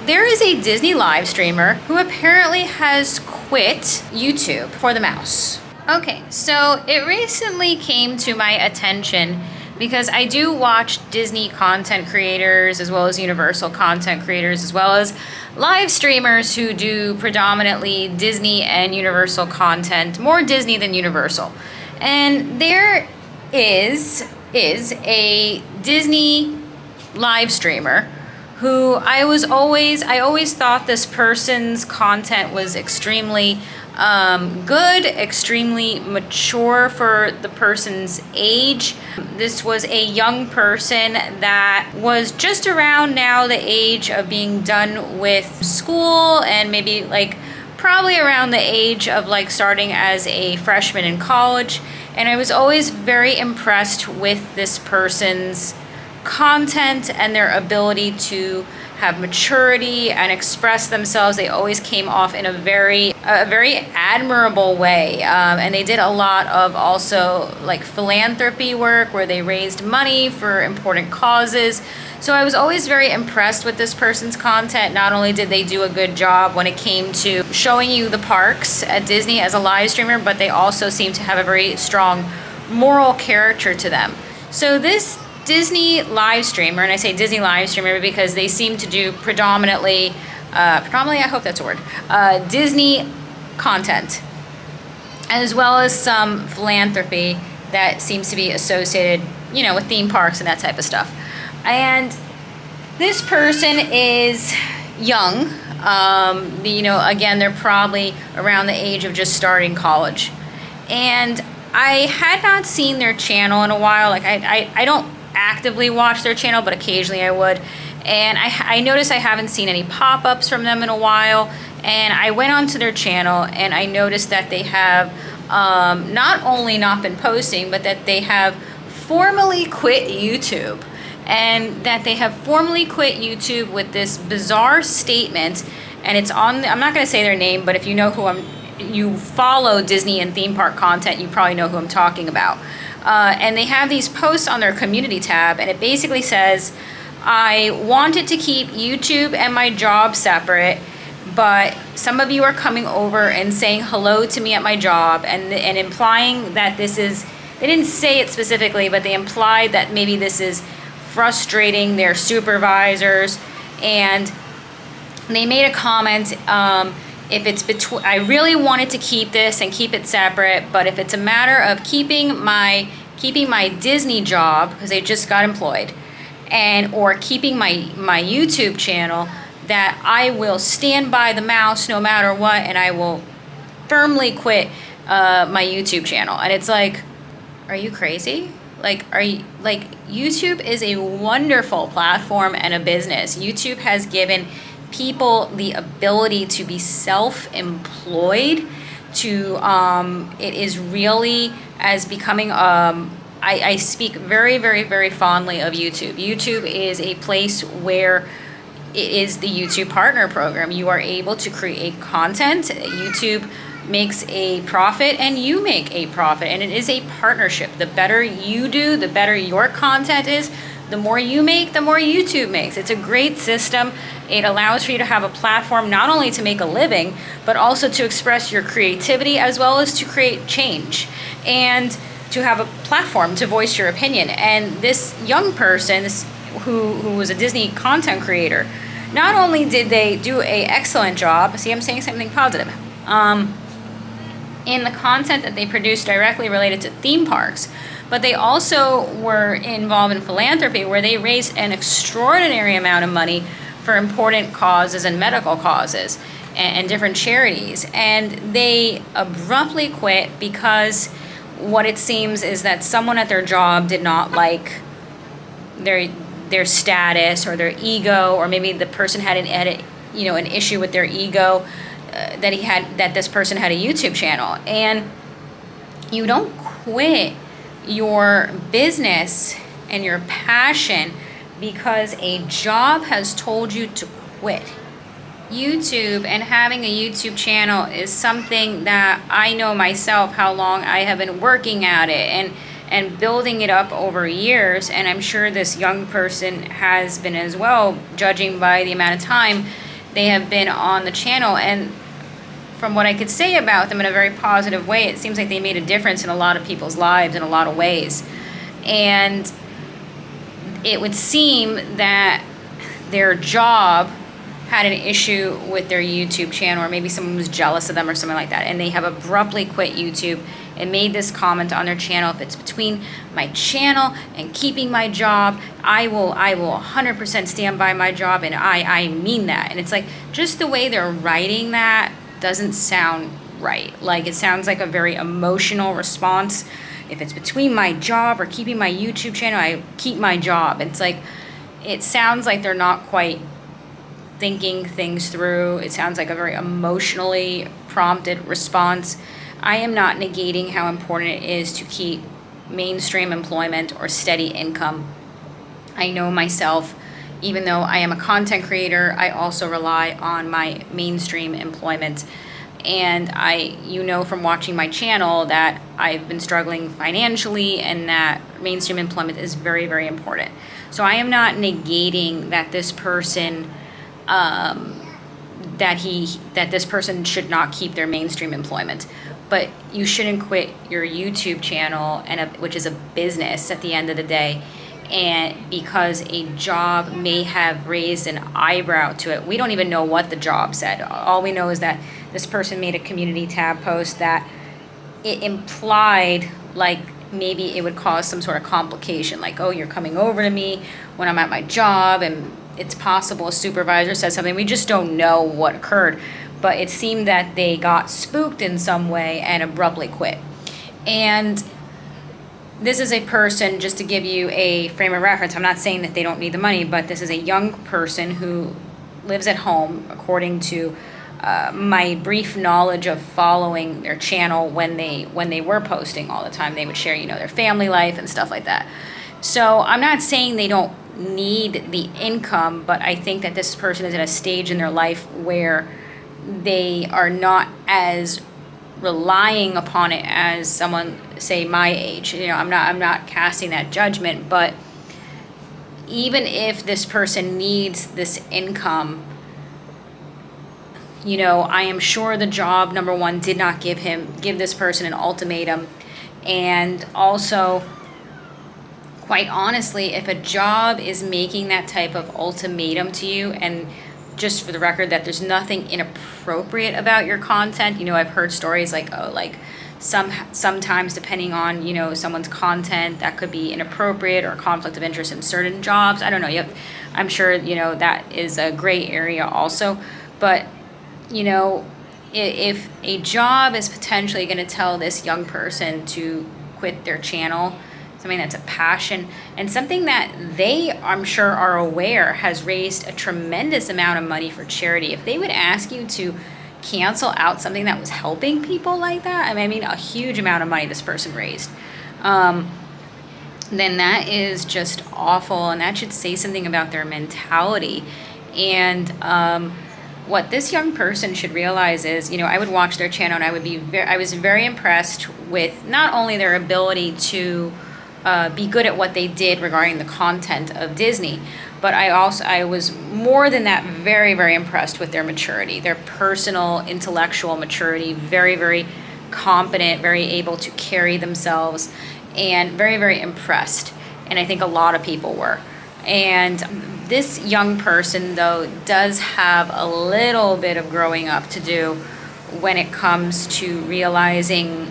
there is a Disney live streamer who apparently has quit YouTube for the mouse. Okay, so it recently came to my attention because I do watch Disney content creators as well as Universal content creators as well as live streamers who do predominantly Disney and Universal content, more Disney than Universal. And there is a Disney live streamer who I always thought this person's content was extremely good, extremely mature for the person's age. This was a young person that was just around now the age of being done with school and maybe like probably around the age of like starting as a freshman in college. And I was always very impressed with this person's content and their ability to have maturity and express themselves. They always came off in a very admirable way. And they did a lot of also like philanthropy work where they raised money for important causes. So I was always very impressed with this person's content. Not only did they do a good job when it came to showing you the parks at Disney as a live streamer, but they also seem to have a very strong moral character to them. So this Disney live streamer, and I say Disney live streamer because they seem to do predominantly, I hope that's a word, Disney content, as well as some philanthropy that seems to be associated, with theme parks and that type of stuff. And this person is young. Again, they're probably around the age of just starting college. And I had not seen their channel in a while. Like I don't actively watch their channel, but occasionally I would. And I noticed I haven't seen any pop-ups from them in a while. And I went onto their channel and I noticed that they have not only not been posting, but that they have formally quit YouTube. And that they have formally quit YouTube with this bizarre statement. And it's on, I'm not going to say their name, but if you know you follow Disney and theme park content, you probably know who I'm talking about. And they have these posts on their community tab, and it basically says, I wanted to keep YouTube and my job separate, but some of you are coming over and saying hello to me at my job and implying that this is, they didn't say it specifically, but they implied that maybe this is frustrating their supervisors. And they made a comment, if it's between, I really wanted to keep this and keep it separate, but if it's a matter of keeping my Disney job, because they just got employed, or keeping my YouTube channel, that I will stand by the mouse no matter what, and I will firmly quit my YouTube channel. And it's like, are you crazy? YouTube is a wonderful platform and a business. YouTube has given people the ability to be self-employed, it is really as becoming, I speak very, very, very fondly of YouTube. YouTube is a place where it is the YouTube Partner Program. You are able to create content. YouTube makes a profit and you make a profit, and it is a partnership. The better you do, the better your content is. The more you make, the more YouTube makes. It's a great system. It allows for you to have a platform not only to make a living, but also to express your creativity as well as to create change and to have a platform to voice your opinion. And this young person who was a Disney content creator, not only did they do an excellent job, see, I'm saying something positive, in the content that they produced directly related to theme parks, but they also were involved in philanthropy where they raised an extraordinary amount of money for important causes and medical causes and different charities. And they abruptly quit because what it seems is that someone at their job did not like their status or their ego, or maybe the person had an issue with their ego, that this person had a YouTube channel. And you don't quit your business and your passion because a job has told you to quit. YouTube and having a YouTube channel is something that I know myself how long I have been working at it and building it up over years, and I'm sure this young person has been as well, judging by the amount of time. they have been on the channel, and from what I could say about them in a very positive way, it seems like they made a difference in a lot of people's lives in a lot of ways. And it would seem that their job had an issue with their YouTube channel, or maybe someone was jealous of them or something like that, and they have abruptly quit YouTube and made this comment on their channel: if it's between my channel and keeping my job, I will 100% stand by my job, and I mean that. And it's like, just the way they're writing that doesn't sound right. Like, it sounds like a very emotional response. If it's between my job or keeping my YouTube channel, I keep my job. It's like, it sounds like they're not quite thinking things through. It sounds like a very emotionally prompted response. I am not negating how important it is to keep mainstream employment or steady income. I know myself, even though I am a content creator, I also rely on my mainstream employment. And from watching my channel that I've been struggling financially, and that mainstream employment is very, very important. So I am not negating that this person that this person should not keep their mainstream employment, but you shouldn't quit your YouTube channel, which is a business at the end of the day, and because a job may have raised an eyebrow to it. We don't even know what the job said. All we know is that this person made a community tab post that it implied like maybe it would cause some sort of complication, like, oh, you're coming over to me when I'm at my job, and it's possible a supervisor said something. We just don't know what occurred, but it seemed that they got spooked in some way and abruptly quit. And this is a person, just to give you a frame of reference, I'm not saying that they don't need the money, but this is a young person who lives at home, according to my brief knowledge of following their channel. When they were posting all the time, they would share, their family life and stuff like that. So I'm not saying they don't need the income, but I think that this person is in a stage in their life where they are not as relying upon it as someone, say, my age. I'm not casting that judgment, but even if this person needs this income, I am sure the job, number one, did not give this person an ultimatum. And also, quite honestly, if a job is making that type of ultimatum to you, and just for the record, that there's nothing inappropriate about your content. I've heard stories like, sometimes depending on, someone's content, that could be inappropriate or conflict of interest in certain jobs. I don't know. I'm sure, that is a gray area also. But, if a job is potentially going to tell this young person to quit their channel, something that's a passion, and something that they, I'm sure, are aware has raised a tremendous amount of money for charity. If they would ask you to cancel out something that was helping people like that, I mean a huge amount of money this person raised, then that is just awful, and that should say something about their mentality. And what this young person should realize is, I would watch their channel, and I was very impressed with not only their ability to be good at what they did regarding the content of Disney, but I was more than that very, very impressed with their maturity, their personal intellectual maturity, very, very competent, very able to carry themselves, and very, very impressed. And I think a lot of people were. And this young person, though, does have a little bit of growing up to do when it comes to realizing,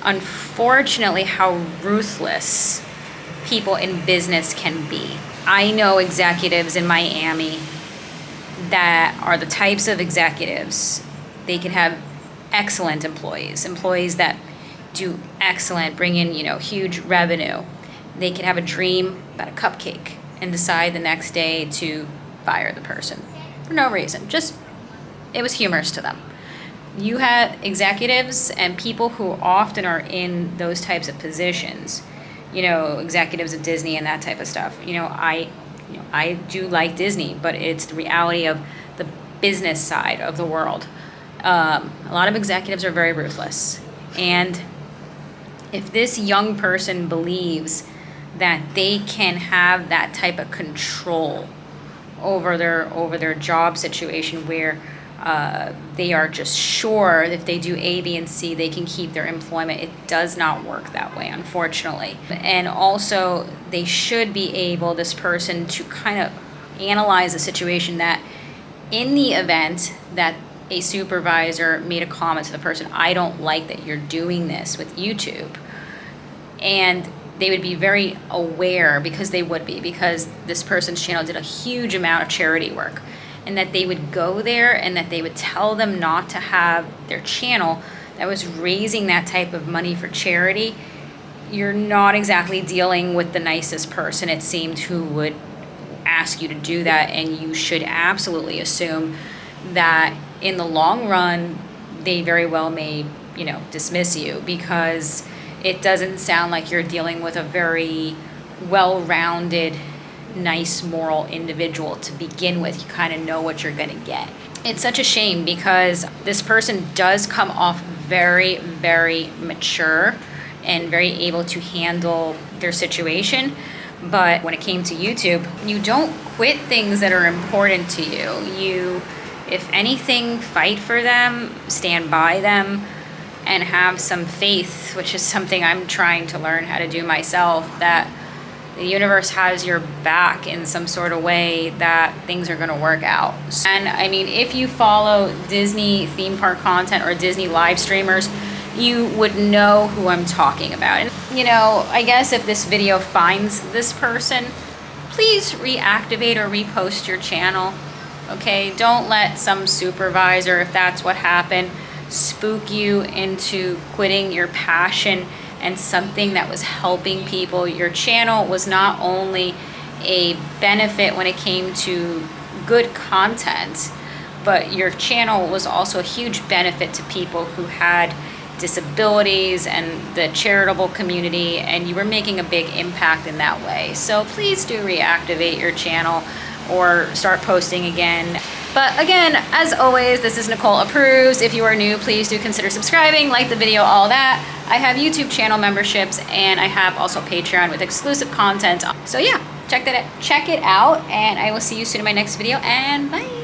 unfortunately, how ruthless people in business can be. I know executives in Miami that are the types of executives, they can have excellent employees that do excellent, bring in, huge revenue. They can have a dream about a cupcake and decide the next day to fire the person for no reason. Just, it was humorous to them. You have executives and people who often are in those types of positions, executives of Disney and that type of stuff. I do like Disney, but it's the reality of the business side of the world. A lot of executives are very ruthless. And if this young person believes that they can have that type of control over their job situation where they are just sure if they do A, B, and C, they can keep their employment. It does not work that way, unfortunately. And also, they should be able, this person, to kind of analyze the situation that in the event that a supervisor made a comment to the person, I don't like that you're doing this with YouTube. And they would be very aware, because this person's channel did a huge amount of charity work, and that they would go there and that they would tell them not to have their channel that was raising that type of money for charity. You're not exactly dealing with the nicest person, it seemed, who would ask you to do that, and you should absolutely assume that in the long run, they very well may, dismiss you, because it doesn't sound like you're dealing with a very well-rounded, nice, moral individual to begin with. You kind of know what you're going to get. It's such a shame, because this person does come off very, very mature and very able to handle their situation. But when it came to YouTube, you don't quit things that are important to you. You, if anything, fight for them, stand by them, and have some faith, which is something I'm trying to learn how to do myself, that the universe has your back in some sort of way, that things are going to work out. And I mean, if you follow Disney theme park content or Disney live streamers, you would know who I'm talking about. And I guess if this video finds this person, please reactivate or repost your channel. Okay, don't let some supervisor, if that's what happened, spook you into quitting your passion and something that was helping people. Your channel was not only a benefit when it came to good content, but your channel was also a huge benefit to people who had disabilities and the charitable community, and you were making a big impact in that way. So please do reactivate your channel or start posting again. But again, as always, this is Nicole Approves. If you are new, please do consider subscribing, like the video, all that. I have YouTube channel memberships, and I have also Patreon with exclusive content. So yeah, check it out, and I will see you soon in my next video, and bye.